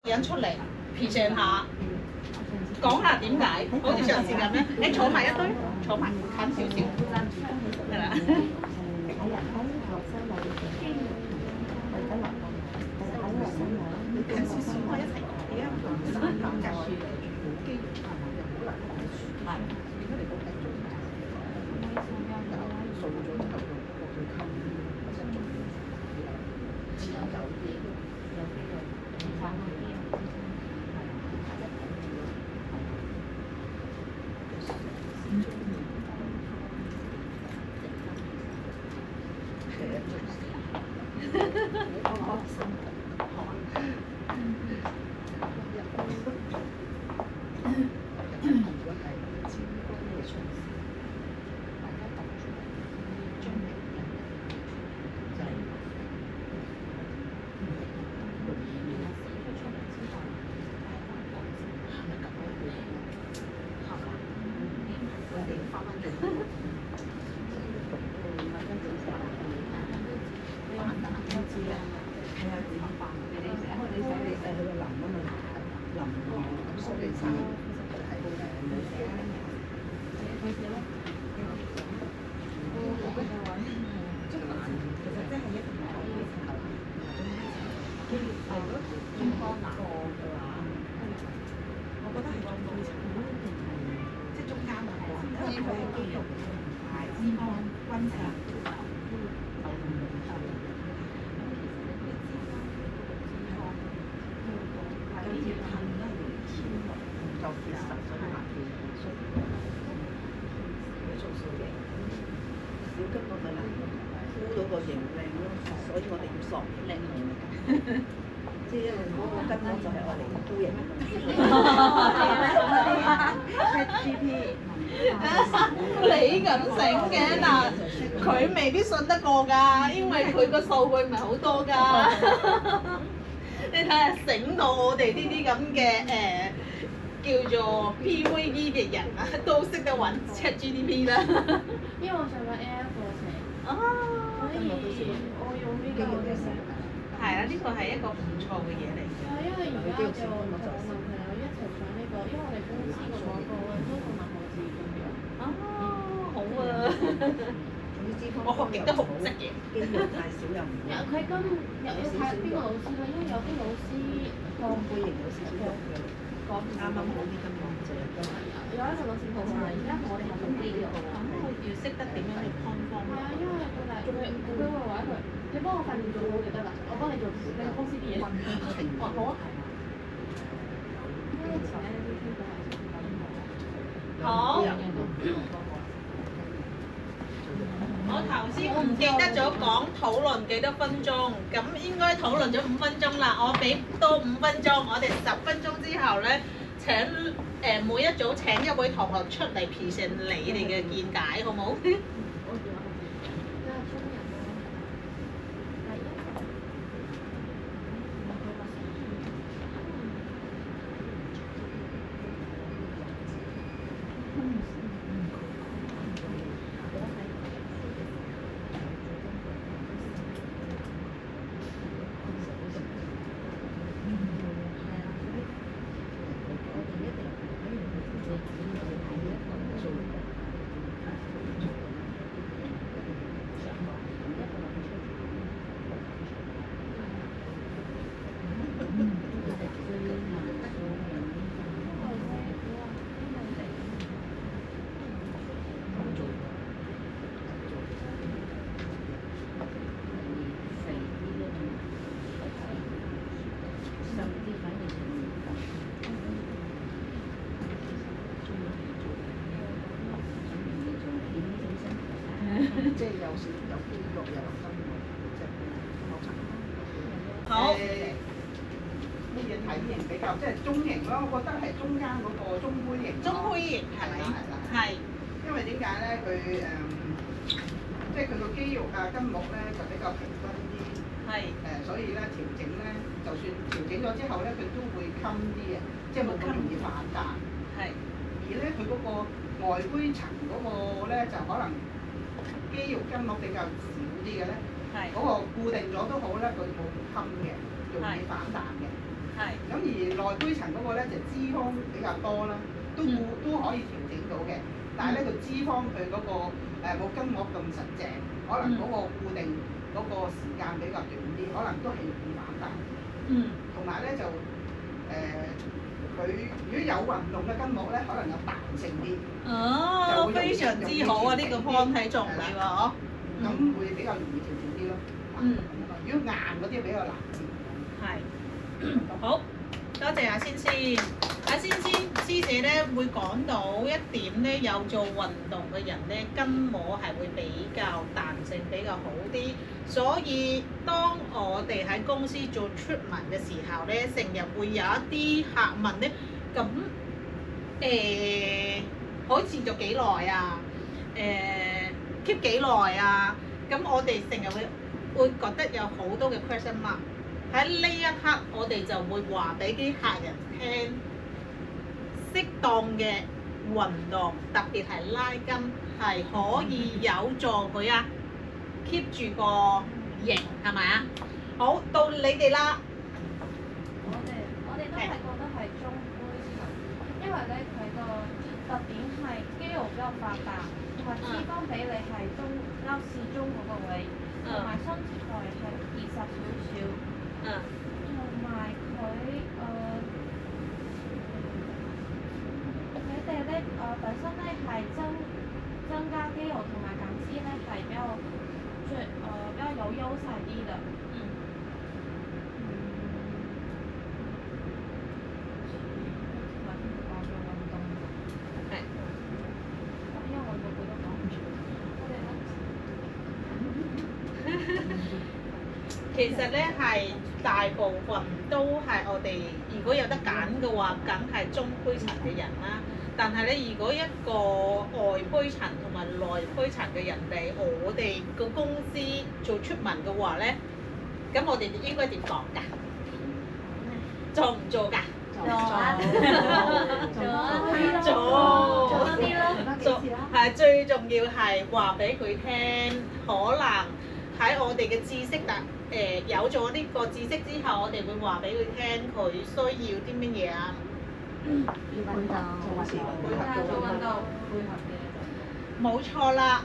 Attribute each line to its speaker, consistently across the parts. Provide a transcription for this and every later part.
Speaker 1: 人出嚟 present 下，講下點解，好似上次咁咧，你坐埋一堆，坐埋近少少，係啦。近少少，我一齊講啊！你咁醒嘅嗱，佢未必信得過㗎，因為佢個數據唔係好多㗎。你睇下醒到我哋呢啲咁嘅叫做 PVE 嘅人啊，都識得揾 ChatGPT 啦。
Speaker 2: 因為我上個 AI 課程，所以我用呢個
Speaker 1: 係啊，呢個係一個唔錯嘅嘢嚟嘅。
Speaker 2: 係啊，因為而家就我男朋友一齊上呢個，因為我哋公司個廣告咧都同文學字咁樣。
Speaker 1: 哦，好啊！我學極都學唔識嘅。
Speaker 3: 肌肉太少又唔好。
Speaker 2: 佢今有睇邊個老師啦，因為有啲老師個
Speaker 3: 背型有少少肉嘅，
Speaker 2: 講
Speaker 3: 啱啱好啲咁樣就有得。
Speaker 2: 有一個老師好啊，而家我哋係做肌肉，
Speaker 1: 咁佢要識得點樣去康方。
Speaker 2: 係啊，因為佢會話佢，你幫我訓練做好就得啦，我幫你做你公司啲嘢。哦，好啊。
Speaker 1: 好。我頭先唔記得咗講討論幾多分鐘，咁應該討論咗5分鐘啦。我俾多5分鐘，我哋10分鐘之後咧請每一組請一位同學出嚟 present 你哋嘅見解，好冇？
Speaker 3: 即係有肌肉有心即係學習。
Speaker 1: 好。
Speaker 4: 乜嘢體型比較即係中型咯？我覺得係中間嗰個中杯型。
Speaker 1: 中杯型係咪？係。
Speaker 4: 因為點解咧？佢即係佢個肌肉啊筋膜咧就比較平均啲。
Speaker 1: 係。
Speaker 4: 所以咧調整咧，就算調整咗之後咧，佢都會襟啲嘅，即係冇咁容易反彈。
Speaker 1: 係。
Speaker 4: 而咧佢嗰個外杯層嗰個咧就可能肌肉筋膜比較少啲嘅咧，嗰個固定咗都好咧，佢冇咁襟嘅，容易反彈嘅。
Speaker 1: 係。
Speaker 4: 咁而內胚層嗰個咧就脂肪比較多啦，都可以調整到嘅。但係咧個脂肪佢嗰個冇筋膜咁實淨，可能嗰個固定嗰個時間比較短啲，可能都係容易反彈。同埋咧就佢如果有運動嘅筋膜咧，可能有彈性啲。
Speaker 1: 哦，非常之好啊！呢個 point 睇重要啊，
Speaker 4: 咁會比較容易調整啲咯。如果硬嗰啲比較難啲。
Speaker 1: 係。好，多謝阿仙仙。阿仙仙師姐咧會講到一點咧，有做運動嘅人咧，筋膜係會比較彈性比較好啲，所以當我哋喺公司做出文嘅時候咧，成日會有一啲客問咧，咁可以持續幾耐啊？keep 幾耐啊？咁我哋成日會覺得有好多嘅 question mark。喺呢一刻，我哋就會話俾啲客人聽，適當嘅運動，特別係拉筋，係可以有助佢啊 keep 住個型，係咪啊？好，到你哋啦。
Speaker 2: 我哋都係覺得係中胚層，因為咧佢個特點係肌肉比較發達，同埋脂肪比例係中啱適中嗰個位，同埋身材係結實少少。同埋佢哋咧本身咧係增加肌肉同埋減脂咧係比較有優勢啲嘅。
Speaker 1: 其實咧係大部分都係我哋，如果有得揀嘅話，梗係中胚層嘅人啦。但係咧，如果一個外胚層同埋內胚層嘅人哋，我哋個公司做出文嘅話咧，咁我哋應該點講㗎？做唔做㗎？做係最重要係話俾佢聽，可能喺我哋嘅知識有咗呢個知識之後，我哋會話俾佢聽佢需要啲乜嘢啊？
Speaker 2: 做運動配合嘅。
Speaker 1: 冇錯啦。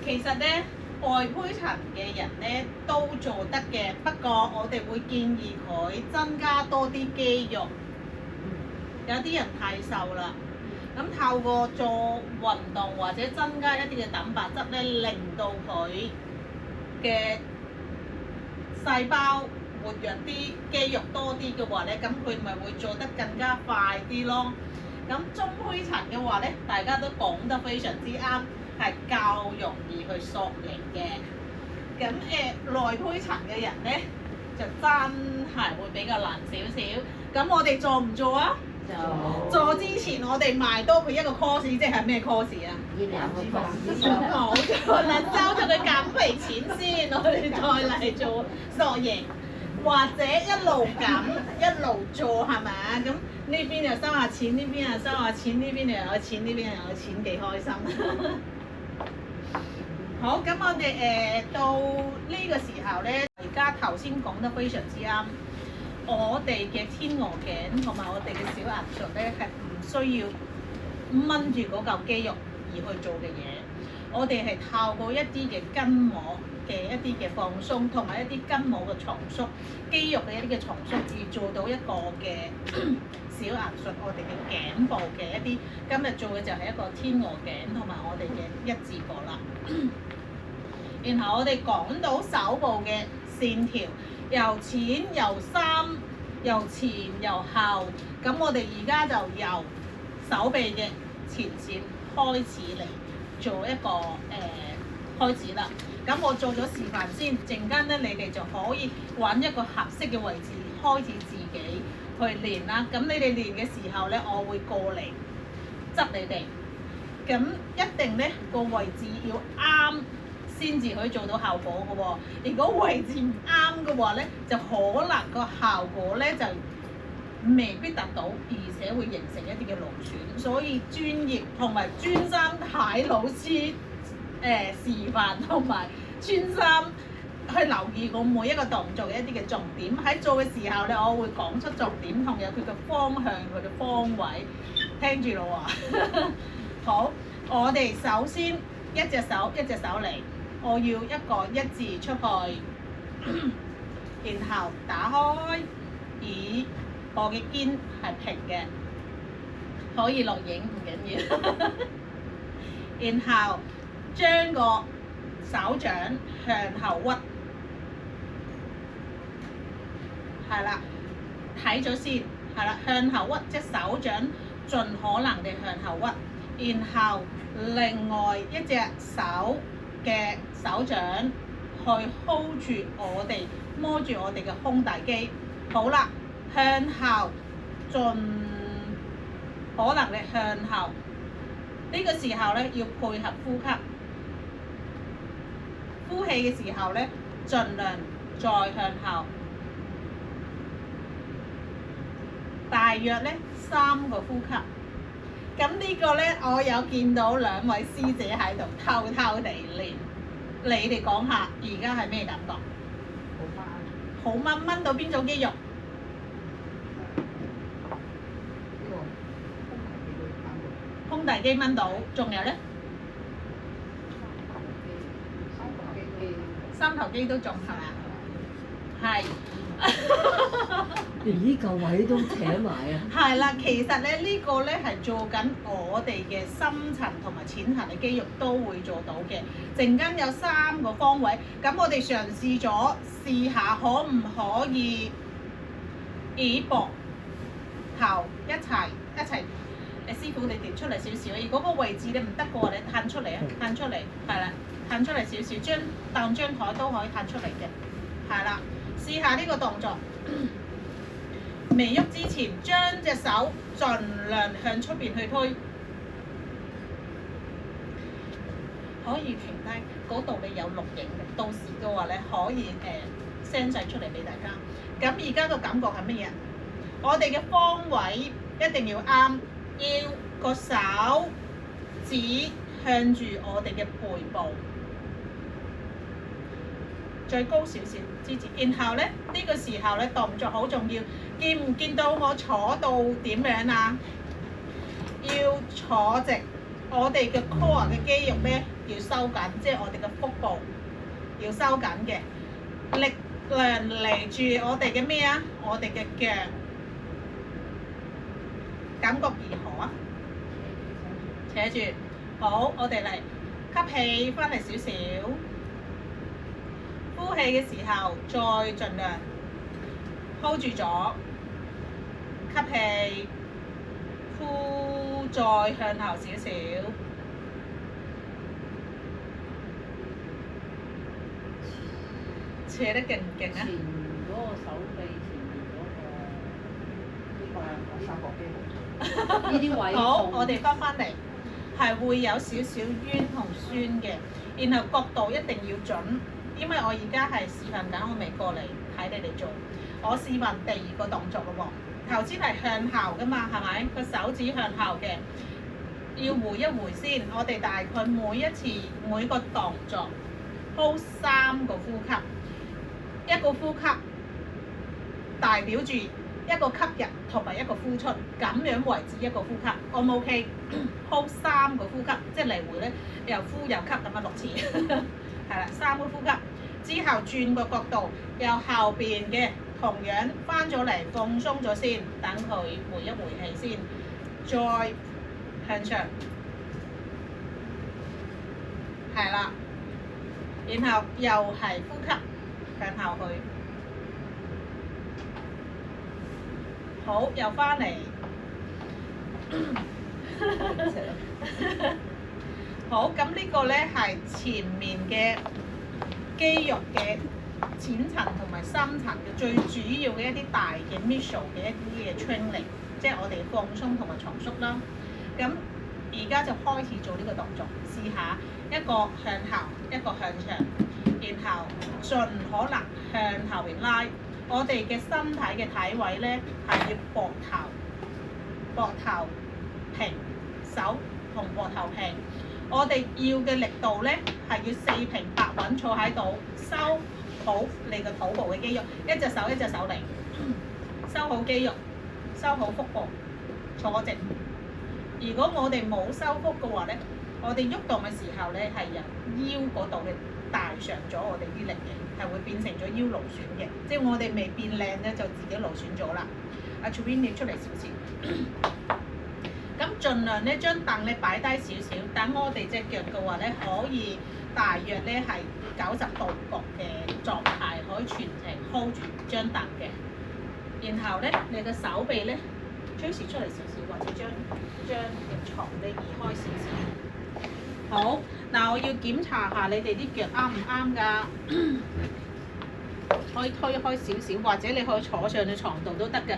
Speaker 1: 其實咧，外胚層嘅人咧都做得嘅，不過我哋會建議佢增加多啲肌肉。有啲人太瘦啦，咁透過做運動或者增加一啲嘅蛋白質咧，令到佢嘅細胞活躍啲，肌肉多啲嘅話咧，咁佢咪會做得更加快啲咯。咁中胚層嘅話咧，大家都講得非常之啱，係較容易去塑形嘅。咁內胚層嘅人咧，就真係會比較難少少。咁我哋做唔做啊？做之前我哋賣多佢一個 course， 即係咩 course 啊？冇錯啦，收咗佢減肥錢先，我哋再嚟做塑形，或者一路減一路做係咪啊？咁呢邊又收下錢，呢邊又收下錢，呢邊又有錢，呢邊又有錢，幾開心。好，咁我哋到呢個時候咧，而家頭先講得非常之啱。我哋嘅天鵝頸同埋我哋嘅小硬術咧，係唔需要掹住嗰嚿肌肉而去做嘅嘢。我哋係透過一啲嘅筋膜嘅一啲嘅放鬆，同埋一啲筋膜嘅重縮，肌肉嘅一啲嘅重縮，而做到一個嘅小硬術。我哋嘅頸部嘅一啲，今日做嘅就係一個天鵝頸同埋我哋嘅一字膊啦。然後我哋講到手部嘅線條。由淺由深由前由後，咁我哋而家就由手臂嘅前線開始嚟做一個開始啦。咁我做咗示範先，陣間咧你哋就可以揾一個合適嘅位置開始自己去練啦。咁你哋練嘅時候咧，我會過嚟執你哋。咁一定咧個位置要啱，先至可以做到效果嘅喎。如果位置唔啱嘅話咧，就可能個效果咧就未必達到，而且會形成一啲嘅勞損。所以專業同埋專心睇老師示範，同埋專心去留意我每一個動作嘅一啲嘅重點。喺做嘅時候咧，我會講出重點同有佢嘅方向、佢嘅方位。聽住咯喎。好，我哋首先一隻手嚟，我要一個一字出去，然後打開，以我嘅肩係平嘅，可以錄影唔緊要。然後將個手掌向後屈，係啦，睇咗先，係啦，向後屈，即手掌盡可能地向後屈，然後另外一隻手嘅手掌去 hold 住我哋，摸住我哋嘅胸大肌。好啦，向後，盡可能地向後。呢個時候咧要配合呼吸，呼氣嘅時候咧，盡量再向後，大約咧3個呼吸。咁呢個咧，我有見到2位師姐喺度偷偷地練，你哋講下而家係咩感覺？好掹，掹到邊種肌肉？胸大肌掹到，仲有咧？三頭肌都仲係咪啊？係。
Speaker 5: 連呢嚿位都扯埋啊！
Speaker 1: 係啦，其實咧呢個咧係做緊我哋嘅深層同埋淺層嘅肌肉都會做到嘅。陣間有3個方位，咁我哋嘗試咗試下可唔可以以膊頭一齊。師傅你調出嚟少少，如果個位置你唔得嘅話，你褪出嚟啊，褪出嚟，係啦，褪出嚟少少，當張台都可以褪出嚟嘅，係啦，試下呢個動作。未喐之前，將隻手盡量向出邊去推，可以停低嗰度，你有錄影嘅，到時嘅話咧可以send 曬出嚟俾大家。咁而家個感覺係乜嘢？我哋嘅方位一定要啱。要個手指向住我哋嘅背部，最高少少支持。然後咧呢個時候咧動作好重要，見唔見到我坐到點樣啊？要坐直，我哋嘅 core 嘅肌肉咧要收緊，即係我哋嘅腹部要收緊嘅，力量嚟住我哋嘅咩啊？我哋嘅腳。感覺如何啊？扯住，好，我哋嚟吸氣，翻嚟少少。呼氣嘅時候，再盡量 hold 住咗，吸氣，呼，再向後少少。扯得勁唔勁啊？
Speaker 3: 前嗰個手臂前面嗰個呢個三角肌。呢啲位
Speaker 1: 好，我哋翻嚟係會有少少冤同酸嘅，然後角度一定要準，因為我而家係示範緊，我未過嚟睇你哋做。我示範第2個動作咯喎，頭先係向後噶嘛，係咪？個手指向後嘅，要回一回先。我哋大概每一次每個動作 hold 3個呼吸，一個呼吸代表住一個吸入同埋一個呼出，咁樣為止一個呼吸 ，O 唔 OK？Hold 3個呼吸，即係嚟回咧，又呼又吸咁啊6次，係啦，3個呼吸之後轉個角度，由後邊嘅同樣翻咗嚟放鬆咗先，等佢回一回氣先，再向上，係啦，然後又係呼吸向後去。好，又翻嚟。好，咁呢個咧係前面嘅肌肉嘅淺層同埋深層嘅最主要嘅一啲大嘅 muscle 嘅一啲嘅 training，即係我哋放鬆同埋重縮啦。咁而家就開始做呢個動作，試下一個向後，一個向上，然後盡可能向後邊拉。我哋嘅身體嘅體位咧係要膊頭平，手同膊頭平。我哋要嘅力度咧係要4平8穩坐喺度，收你個肚部嘅肌肉，一隻手嚟，收好肌肉，收好腹部，坐直。如果我哋冇收腹嘅話咧，我哋喐動嘅時候咧係由腰嗰度嘅帶上咗我哋啲力嘅，係會變成咗腰勞損嘅，即係我哋未變靚咧就自己勞損咗啦。阿 Chubby 你出嚟少少，咁盡量咧將凳咧擺低少少，等我哋隻腳嘅話咧可以大約咧係90度角嘅狀態，可以全程 hold 住張凳嘅。然後咧你嘅手臂咧隨時出嚟少少，或者將個床咧移開少少。好，嗱我要檢查下你哋啲腳啱唔啱㗎？可以推開少少，或者你可以坐上去床度都得嘅。